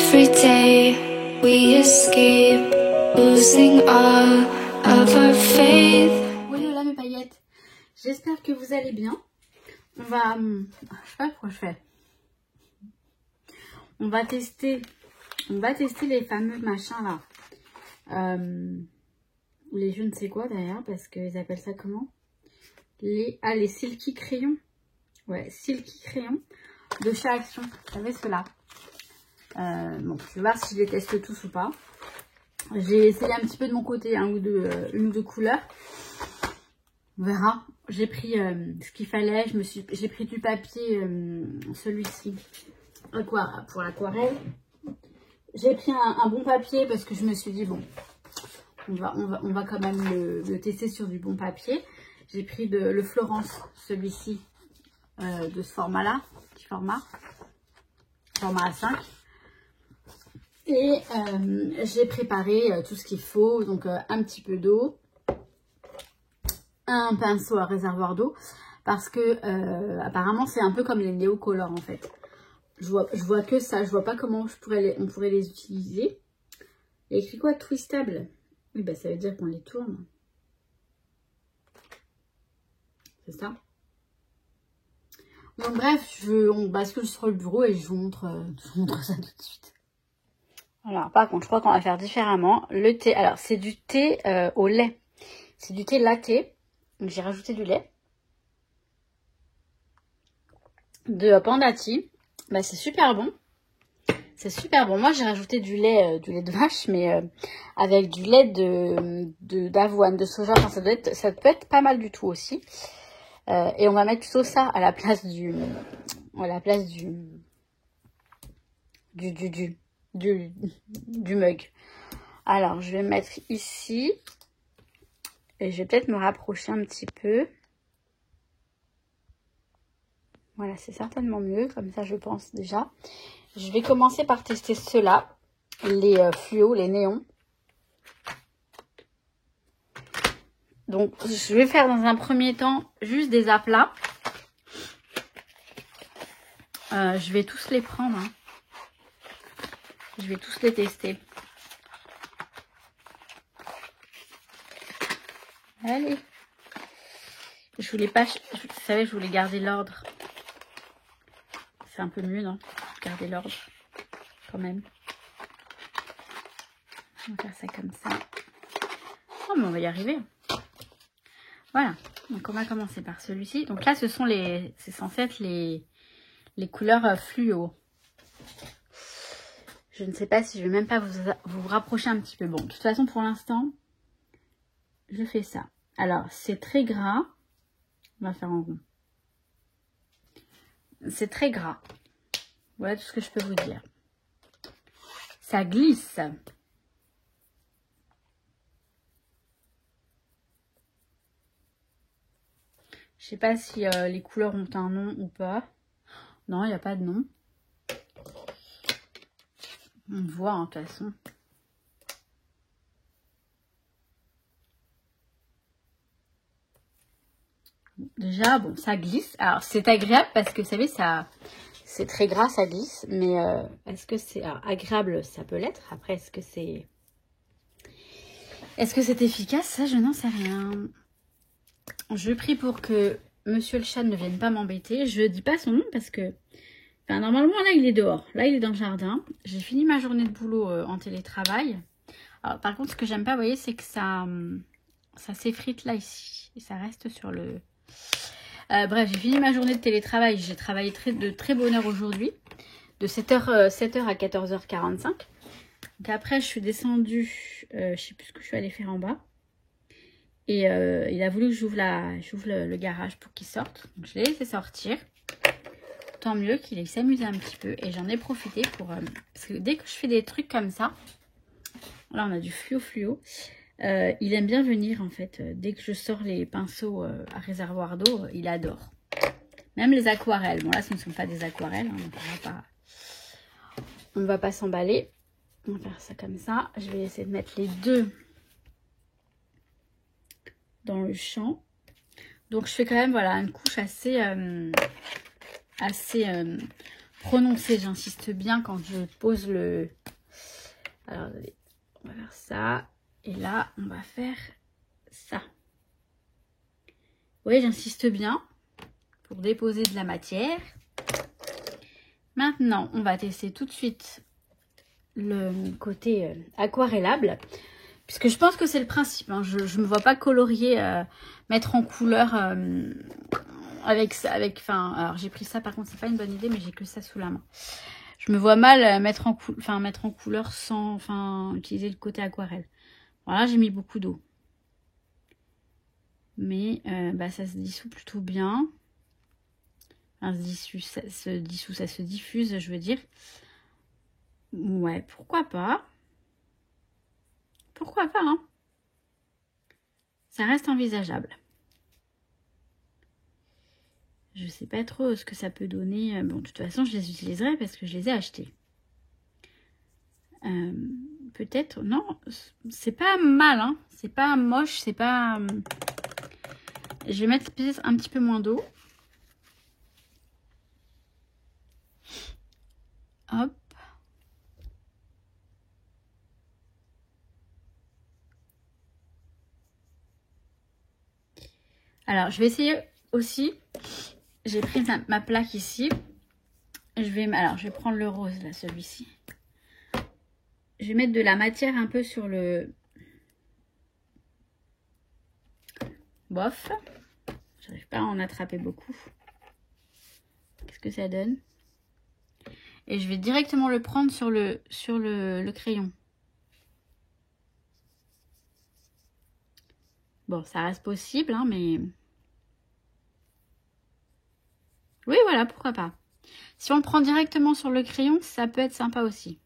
Every day we escape, losing all of our faith. Voilà mes paillettes, j'espère que vous allez bien. On va, je sais pas pourquoi je fais. On va tester les fameux machins là. Les je ne sais quoi d'ailleurs, parce qu'ils appellent ça comment? Les Silky crayons. Ouais, Silky crayons de chez Action. Vous savez ceux-là. Bon, je vais voir si je les teste tous ou pas. J'ai essayé un petit peu de mon côté une ou deux couleurs. On verra. J'ai pris ce qu'il fallait. J'ai pris du papier, celui-ci. Pour l'aquarelle. J'ai pris un bon papier parce que je me suis dit bon, on va quand même le tester sur du bon papier. J'ai pris le Florence, celui-ci, de ce format-là, petit format A5. Et j'ai préparé tout ce qu'il faut, donc un petit peu d'eau, un pinceau à réservoir d'eau, parce que apparemment c'est un peu comme les néocolores en fait. Je vois que ça, je vois pas comment on pourrait les utiliser. Il y a écrit quoi? Twistable. Oui, bah ça veut dire qu'on les tourne. C'est ça. Donc bref, on bascule sur le bureau et je vous montre ça tout de suite. Alors par contre, je crois qu'on va faire différemment. Le thé, alors c'est du thé au lait. C'est du thé latte. Donc j'ai rajouté du lait. De Panda Tea. Bah c'est super bon. C'est super bon. Moi j'ai rajouté du lait de vache, mais avec du lait d'avoine, de soja. Enfin, ça peut être pas mal du tout aussi. Et on va mettre plutôt ça à la place du mug. Alors je vais mettre ici et je vais peut-être me rapprocher un petit peu. Voilà, c'est certainement mieux comme ça, je pense déjà. Je vais commencer par tester ceux-là, les fluos, les néons. Donc je vais faire dans un premier temps juste des aplats. Je vais tous les prendre, hein. Je vais tous les tester. Allez. Je voulais pas, vous savez, je voulais garder l'ordre. C'est un peu mieux, non? Garder l'ordre, quand même. On va faire ça comme ça. Oh, mais on va y arriver. Voilà. Donc, on va commencer par celui-ci. Donc là, c'est censé être les couleurs fluo. Je ne sais pas si je vais même pas vous rapprocher un petit peu. Bon, de toute façon, pour l'instant, je fais ça. Alors, c'est très gras. On va faire en rond. C'est très gras. Voilà tout ce que je peux vous dire. Ça glisse. Je sais pas si les couleurs ont un nom ou pas. Non, il n'y a pas de nom. On voit, hein, de toute façon. Déjà, bon, ça glisse. Alors, c'est agréable parce que, vous savez, c'est très gras, ça glisse. Mais est-ce que c'est agréable? Ça peut l'être. Après, est-ce que c'est efficace? Ça, je n'en sais rien. Je prie pour que Monsieur le chat ne vienne pas m'embêter. Je dis pas son nom parce que... Enfin, normalement, là, il est dehors. Là, il est dans le jardin. J'ai fini ma journée de boulot en télétravail. Alors, par contre, ce que j'aime pas, vous voyez, c'est que ça s'effrite là, ici. Et ça reste sur le... bref, j'ai fini ma journée de télétravail. J'ai travaillé de très bonne heure aujourd'hui. De 7h à 14h45. Donc après, je suis descendue. Je sais plus ce que je suis allée faire en bas. Et il a voulu que j'ouvre le garage pour qu'il sorte. Donc je l'ai laissé sortir. Tant mieux qu'il ait s'amusé un petit peu. Et j'en ai profité pour... parce que dès que je fais des trucs comme ça... Là, on a du fluo. Il aime bien venir, en fait. Dès que je sors les pinceaux à réservoir d'eau, il adore. Même les aquarelles. Bon, là, ce ne sont pas des aquarelles. Hein, donc on ne va pas s'emballer. On va faire ça comme ça. Je vais essayer de mettre les deux dans le champ. Donc, je fais quand même, voilà, une couche assez prononcer, j'insiste bien quand je pose le... Alors, attendez, on va faire ça. Et là, on va faire ça. Oui, j'insiste bien pour déposer de la matière. Maintenant, on va tester tout de suite le côté aquarellable. Puisque je pense que c'est le principe. Hein. Je ne me vois pas colorier, mettre en couleur avec ça. Alors j'ai pris ça, par contre, c'est pas une bonne idée, mais j'ai que ça sous la main. Je me vois mal mettre en couleur sans utiliser le côté aquarelle. Voilà, j'ai mis beaucoup d'eau. Mais ça se dissout plutôt bien. Enfin, ça se diffuse, je veux dire. Ouais, pourquoi pas. Pourquoi pas, hein. Ça reste envisageable. Je sais pas trop ce que ça peut donner. Bon, de toute façon, je les utiliserai parce que je les ai achetés. Peut-être, non, c'est pas mal, hein. C'est pas moche, c'est pas... Je vais mettre peut-être un petit peu moins d'eau. Hop. Alors, je vais essayer aussi. J'ai pris ma plaque ici. Je vais prendre le rose, là, celui-ci. Je vais mettre de la matière un peu sur le... Bof. J'arrive pas à en attraper beaucoup. Qu'est-ce que ça donne? Et je vais directement le prendre sur le crayon. Bon, ça reste possible, hein, mais... Oui, voilà, pourquoi pas. Si on le prend directement sur le crayon, ça peut être sympa aussi.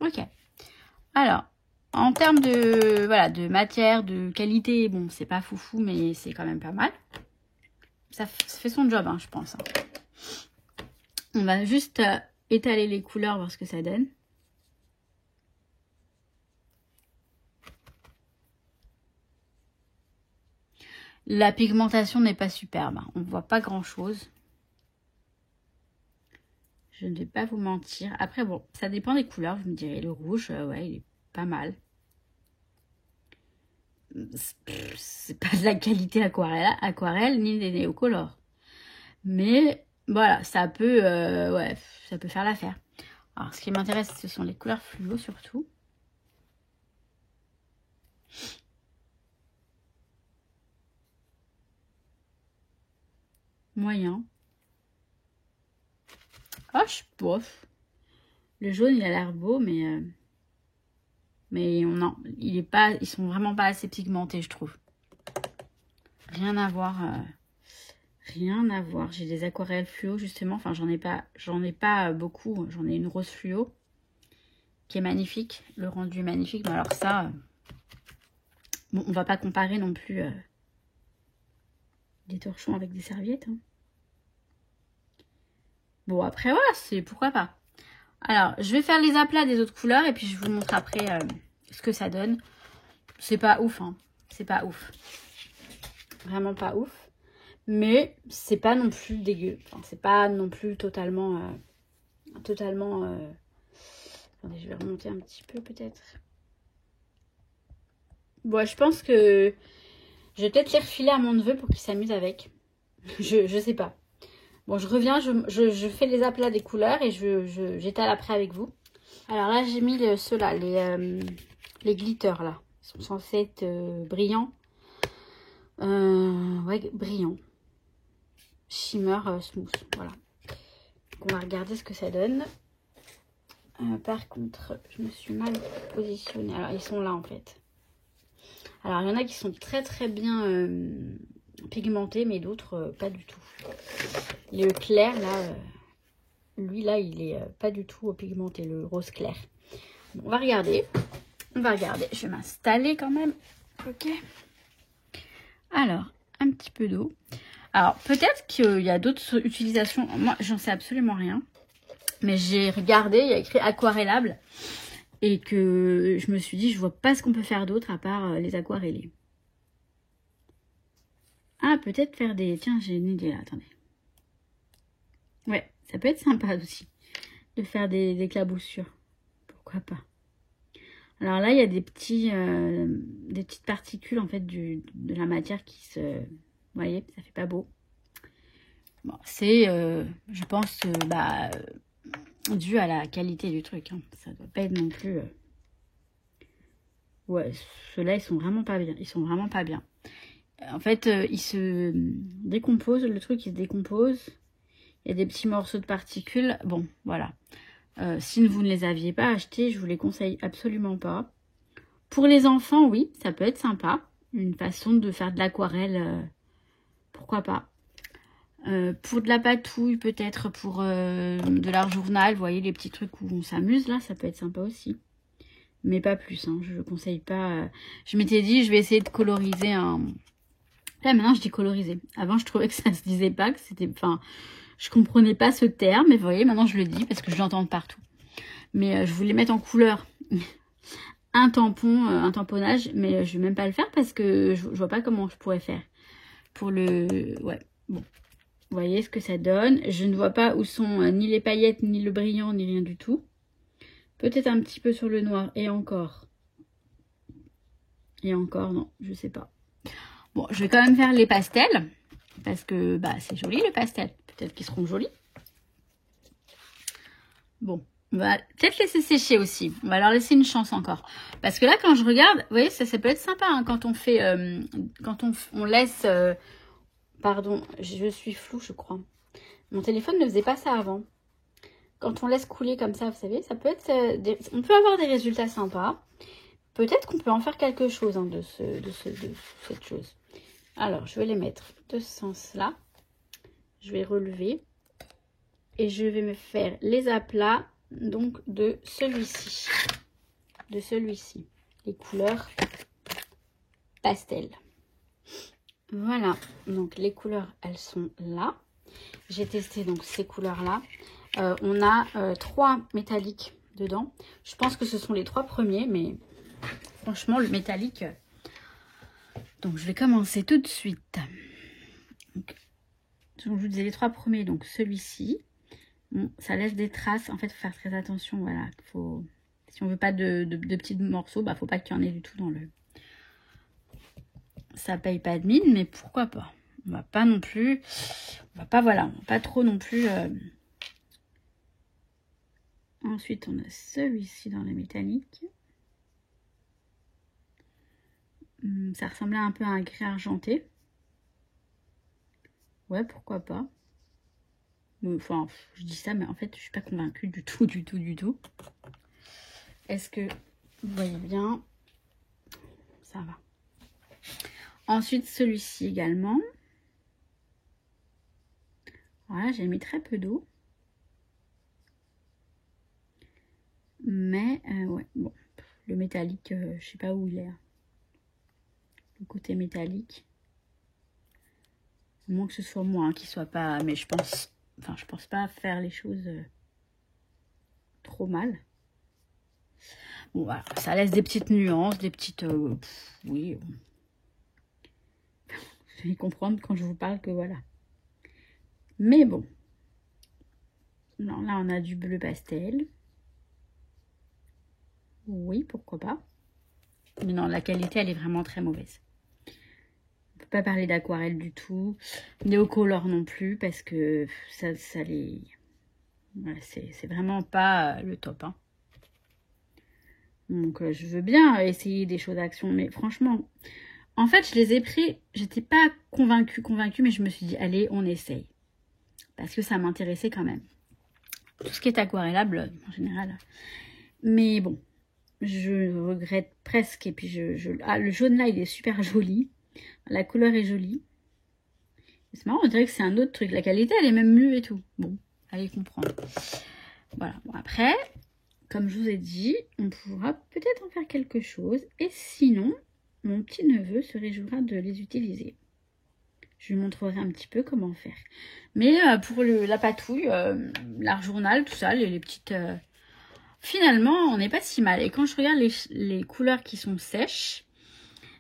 Ok. Alors, en termes de matière, de qualité, bon, c'est pas foufou, mais c'est quand même pas mal. Ça fait son job, hein, je pense. Hein. On va juste étaler les couleurs, voir ce que ça donne. La pigmentation n'est pas superbe. Hein. On ne voit pas grand-chose. Je ne vais pas vous mentir. Après, bon, ça dépend des couleurs. Vous me direz, le rouge, ouais, il est pas mal. C'est pas de la qualité aquarelle ni des néocolores. Mais voilà, ça peut faire l'affaire. Alors, ce qui m'intéresse, ce sont les couleurs fluo surtout. Moyen. Oh, bof. Le jaune, il a l'air beau, mais non, ils sont vraiment pas assez pigmentés, je trouve. Rien à voir. Rien à voir. J'ai des aquarelles fluo, justement. Enfin, j'en ai pas beaucoup. J'en ai une rose fluo qui est magnifique. Le rendu est magnifique. Mais alors ça, bon, on va pas comparer non plus des torchons avec des serviettes. Hein. Bon, après, voilà, c'est pourquoi pas. Alors, je vais faire les aplats des autres couleurs et puis je vous montre après ce que ça donne. C'est pas ouf, hein. C'est pas ouf. Vraiment pas ouf. Mais c'est pas non plus dégueu. Enfin, c'est pas non plus totalement... Attendez, je vais remonter un petit peu peut-être. Bon, je pense que je vais peut-être les refiler à mon neveu pour qu'il s'amuse avec. Je sais pas. Bon, je reviens, je fais les aplats des couleurs et j'étale après avec vous. Alors là, j'ai mis ceux-là, les glitters là. Ils sont censés être brillants. Ouais, brillants. Shimmer smooth, voilà. Donc on va regarder ce que ça donne. Par contre, je me suis mal positionnée. Alors, ils sont là en fait. Alors, il y en a qui sont très très bien pigmentés, mais d'autres pas du tout. Le clair, là, lui, là, il est pas du tout pigmenté, le rose clair. Bon, on va regarder. On va regarder. Je vais m'installer quand même. Ok. Alors, un petit peu d'eau. Alors, peut-être qu'il y a d'autres utilisations. Moi, j'en sais absolument rien. Mais j'ai regardé, il y a écrit aquarellable. Et que je me suis dit, je vois pas ce qu'on peut faire d'autre à part les aquarellés. Ah, peut-être faire des... Tiens, j'ai une idée là, attendez. Ouais, ça peut être sympa aussi de faire des éclaboussures. Pourquoi pas. Alors là, il y a des petites particules en fait de la matière qui se... Vous voyez, ça fait pas beau. Bon, c'est, je pense, dû à la qualité du truc. Hein. Ça doit pas être non plus... Ouais, ceux-là, ils sont vraiment pas bien. Ils sont vraiment pas bien. En fait, ils se décomposent. Le truc, il se décompose. Il y a des petits morceaux de particules. Bon, voilà. Si vous ne les aviez pas achetés, je vous les conseille absolument pas. Pour les enfants, oui, ça peut être sympa. Une façon de faire de l'aquarelle, pourquoi pas. Pour de la patouille, peut-être pour de l'art journal, vous voyez, les petits trucs où on s'amuse, là, ça peut être sympa aussi. Mais pas plus, hein, je ne conseille pas. Je m'étais dit, je vais essayer de coloriser un... Là, maintenant, je dis coloriser. Avant, je trouvais que ça se disait pas, que c'était... Enfin, je comprenais pas ce terme, mais vous voyez, maintenant, je le dis parce que je l'entends partout. Mais je voulais mettre en couleur un tampon, un tamponnage, mais je vais même pas le faire parce que je vois pas comment je pourrais faire. Pour le... Ouais, bon. Vous voyez ce que ça donne. Je ne vois pas où sont ni les paillettes, ni le brillant, ni rien du tout. Peut-être un petit peu sur le noir. Et encore. Et encore, non, je sais pas. Bon, je vais quand même faire les pastels. Parce que bah c'est joli le pastel. Peut-être qu'ils seront jolis. Bon, on va peut-être laisser sécher aussi. On va leur laisser une chance encore. Parce que là, quand je regarde, vous voyez, ça peut être sympa hein, quand on fait... quand on laisse... pardon, je suis floue, je crois. Mon téléphone ne faisait pas ça avant. Quand on laisse couler comme ça, vous savez, ça peut être... on peut avoir des résultats sympas. Peut-être qu'on peut en faire quelque chose hein, de cette chose. Alors, je vais les mettre de ce sens-là. Je vais relever. Et je vais me faire les aplats, donc, de celui-ci. De celui-ci. Les couleurs pastel. Voilà. Donc, les couleurs, elles sont là. J'ai testé, donc, ces couleurs-là. On a 3 métalliques dedans. Je pense que ce sont les 3 premiers, mais franchement, le métallique... Donc, je vais commencer tout de suite. Donc, je vous disais les 3 premiers, donc celui-ci. Bon, ça laisse des traces. En fait, il faut faire très attention. Voilà, si on veut pas de petits morceaux, bah, faut pas qu'il y en ait du tout dans le... Ça paye pas de mine, mais pourquoi pas. On va pas non plus... On va pas, voilà, on va pas trop non plus... Ensuite, on a celui-ci dans le métallique. Ça ressemblait un peu à un gris argenté. Ouais, pourquoi pas. Enfin, je dis ça, mais en fait, je suis pas convaincue du tout. Est-ce que vous voyez bien? Ça va. Ensuite, celui-ci également. Voilà, j'ai mis très peu d'eau. Mais, ouais, bon. Le métallique, je sais pas où il est. Le côté métallique. À moins que ce soit moi, hein, qui soit pas... Mais je pense... Enfin, je pense pas faire les choses trop mal. Bon, voilà. Ça laisse des petites nuances, des petites... oui. Vous allez comprendre quand je vous parle que voilà. Mais bon. Non, là, on a du bleu pastel. Oui, pourquoi pas. Mais non, la qualité, elle est vraiment très mauvaise. On peut pas parler d'aquarelle du tout. Néocolor non plus, parce que ça les... Voilà, c'est vraiment pas le top. Hein. Donc, je veux bien essayer des choses d'action, mais franchement... En fait, je les ai pris... J'étais pas convaincue, mais je me suis dit, allez, on essaye. Parce que ça m'intéressait quand même. Tout ce qui est aquarellable, en général. Mais bon... Je regrette presque. Et puis, ah, le jaune là, il est super joli. La couleur est jolie. C'est marrant, on dirait que c'est un autre truc. La qualité, elle est même mieux et tout. Bon, allez comprendre. Voilà. Bon, après, comme je vous ai dit, on pourra peut-être en faire quelque chose. Et sinon, mon petit neveu se réjouira de les utiliser. Je lui montrerai un petit peu comment faire. Mais pour la patouille, l'art journal, tout ça, les petites... Finalement, on n'est pas si mal. Et quand je regarde les couleurs qui sont sèches,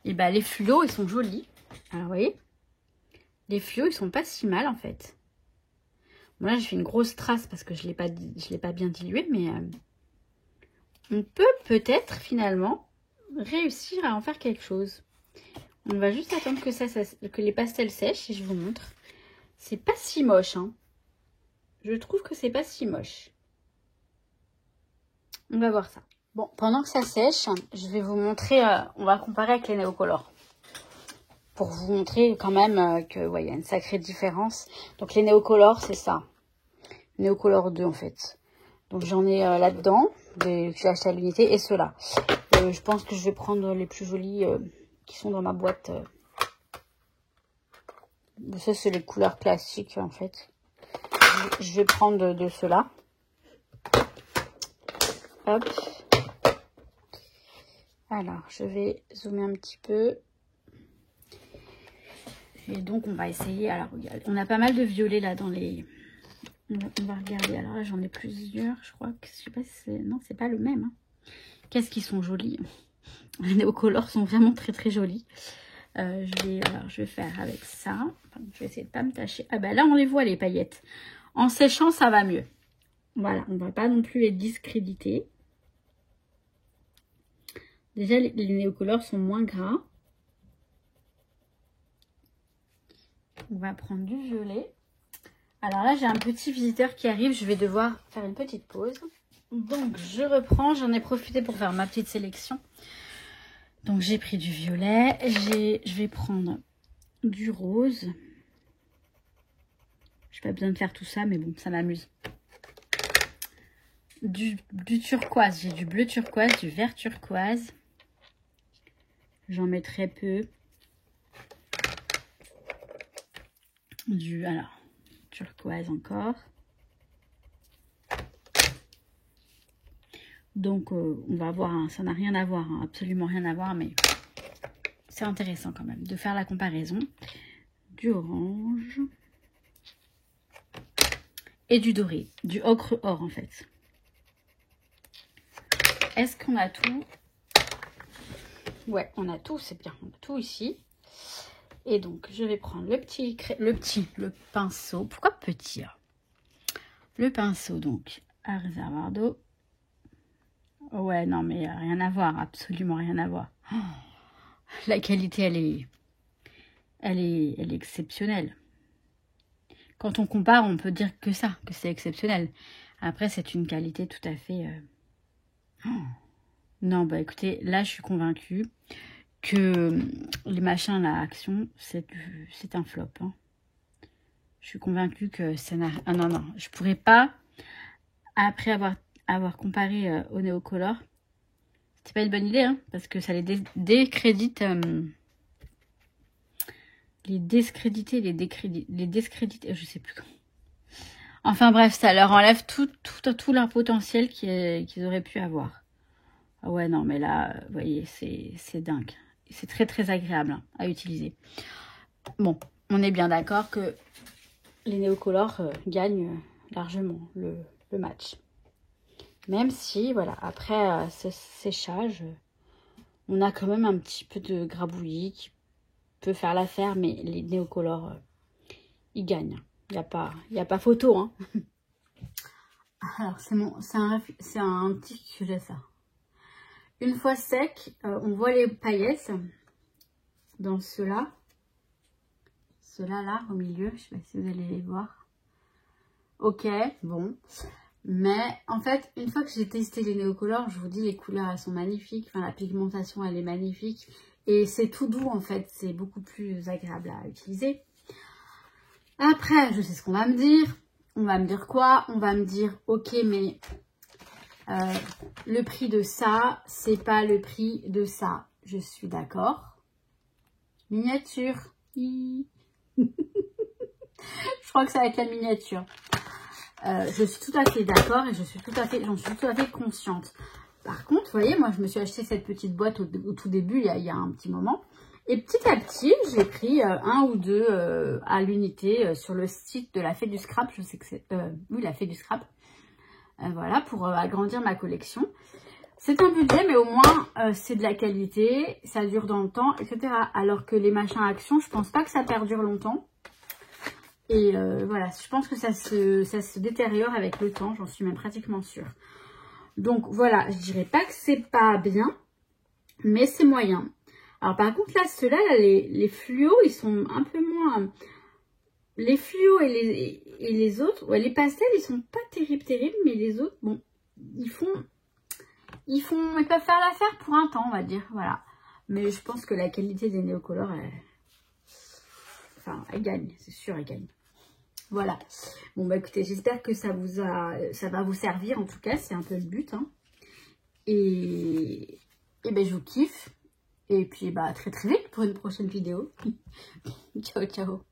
et ben les fluos, ils sont jolis. Alors, vous voyez, les fluos, ils sont pas si mal, en fait. Bon, là, j'ai fait une grosse trace parce que je l'ai pas bien dilué, mais on peut peut-être finalement réussir à en faire quelque chose. On va juste attendre que les pastels sèchent et je vous montre. C'est pas si moche, hein. Je trouve que c'est pas si moche. On va voir ça. Bon, pendant que ça sèche, je vais vous montrer, on va comparer avec les Neocolor. Pour vous montrer quand même que, ouais, il y a une sacrée différence. Donc les Neocolor, c'est ça. Neocolor 2 en fait. Donc j'en ai là-dedans, que j'ai acheté à l'unité, et ceux-là. Je pense que je vais prendre les plus jolis qui sont dans ma boîte. Ça, c'est les couleurs classiques en fait. Je vais prendre de ceux-là. Hop. Alors, je vais zoomer un petit peu. Et donc, on va essayer. Alors, regardez, on a pas mal de violets là dans les... On va regarder. Alors là, j'en ai plusieurs. Je crois que... Je sais pas si c'est... Non, c'est pas le même. Hein. Qu'est-ce qu'ils sont jolis. Les Neocolor sont vraiment très, très jolis. Je vais faire avec ça. Enfin, je vais essayer de pas me tâcher. Ah bah là, on les voit, les paillettes. En séchant, ça va mieux. Voilà, on ne va pas non plus les discréditer. Déjà, les Neocolor sont moins gras. On va prendre du violet. Alors là, j'ai un petit visiteur qui arrive. Je vais devoir faire une petite pause. Donc, je reprends. J'en ai profité pour faire ma petite sélection. Donc, j'ai pris du violet. Je vais prendre du rose. Je n'ai pas besoin de faire tout ça, mais bon, ça m'amuse. Du turquoise. J'ai du bleu turquoise, du vert turquoise. J'en mets très peu. Alors, turquoise encore. Donc, on va voir, hein, ça n'a rien à voir, hein, absolument rien à voir, mais c'est intéressant quand même de faire la comparaison. Du orange. Et du doré, du ocre or en fait. Est-ce qu'on a tout? Ouais, on a tout, c'est bien, on a tout ici. Et donc, je vais prendre le pinceau. Pourquoi petit hein? Le pinceau, donc, à réservoir d'eau. Ouais, non, mais rien à voir, absolument rien à voir. Oh, la qualité, elle est exceptionnelle. Quand on compare, on peut dire que ça, que c'est exceptionnel. Après, c'est une qualité tout à fait... Oh. Non, bah écoutez, là, je suis convaincue que les machins, la Action, c'est un flop. Hein. Je suis convaincue que ça n'a... Ah non, non, je pourrais pas, après avoir comparé au Neocolor, c'était pas une bonne idée, hein, parce que ça les décrédite... les discréditer, je sais plus comment. Enfin bref, ça leur enlève tout leur potentiel qu'ils auraient pu avoir. Ah ouais, non, mais là, vous voyez, c'est dingue. C'est très, très agréable hein, à utiliser. Bon, on est bien d'accord que les Neocolor gagnent largement le match. Même si, voilà, après ce séchage, on a quand même un petit peu de grabouillis qui peut faire l'affaire, mais les Neocolor, ils gagnent. Il n'y a pas photo. Hein. Alors, c'est un tic que j'ai ça. Une fois sec, on voit les paillettes dans ceux-là. Ceux-là, là, au milieu. Je ne sais pas si vous allez les voir. Ok, bon. Mais en fait, une fois que j'ai testé les Neocolor, je vous dis, les couleurs, elles sont magnifiques. Enfin, la pigmentation, elle est magnifique. Et c'est tout doux, en fait. C'est beaucoup plus agréable à utiliser. Après, je sais ce qu'on va me dire. On va me dire quoi? On va me dire, ok, mais le prix de ça, c'est pas le prix de ça. Je suis d'accord. Miniature. Je crois que ça va être la miniature. Je suis tout à fait d'accord et j'en suis tout à fait consciente. Par contre, vous voyez, moi, je me suis acheté cette petite boîte au tout début, il y a un petit moment. Et petit à petit, j'ai pris un ou deux à l'unité sur le site de la Fée du Scrap. Je sais que c'est... oui, la Fée du Scrap. Voilà, pour agrandir ma collection. C'est un budget, mais au moins, c'est de la qualité. Ça dure dans le temps, etc. Alors que les machins Action, je pense pas que ça perdure longtemps. Et voilà, je pense que ça se détériore avec le temps, j'en suis même pratiquement sûre. Donc voilà, je dirais pas que c'est pas bien, mais c'est moyen. Alors par contre là, ceux-là, là, les fluos, ils sont un peu moins... Les fluos et les autres, ouais, les pastels, ils sont pas terribles, mais les autres, bon, ils peuvent faire l'affaire pour un temps, on va dire, voilà. Mais je pense que la qualité des néocolores, elle gagne, c'est sûr, elle gagne. Voilà. Bon, bah écoutez, j'espère que ça va vous servir, en tout cas, c'est un peu le but, hein. Et ben, je vous kiffe. Et puis, bah, très très vite pour une prochaine vidéo. Ciao, ciao.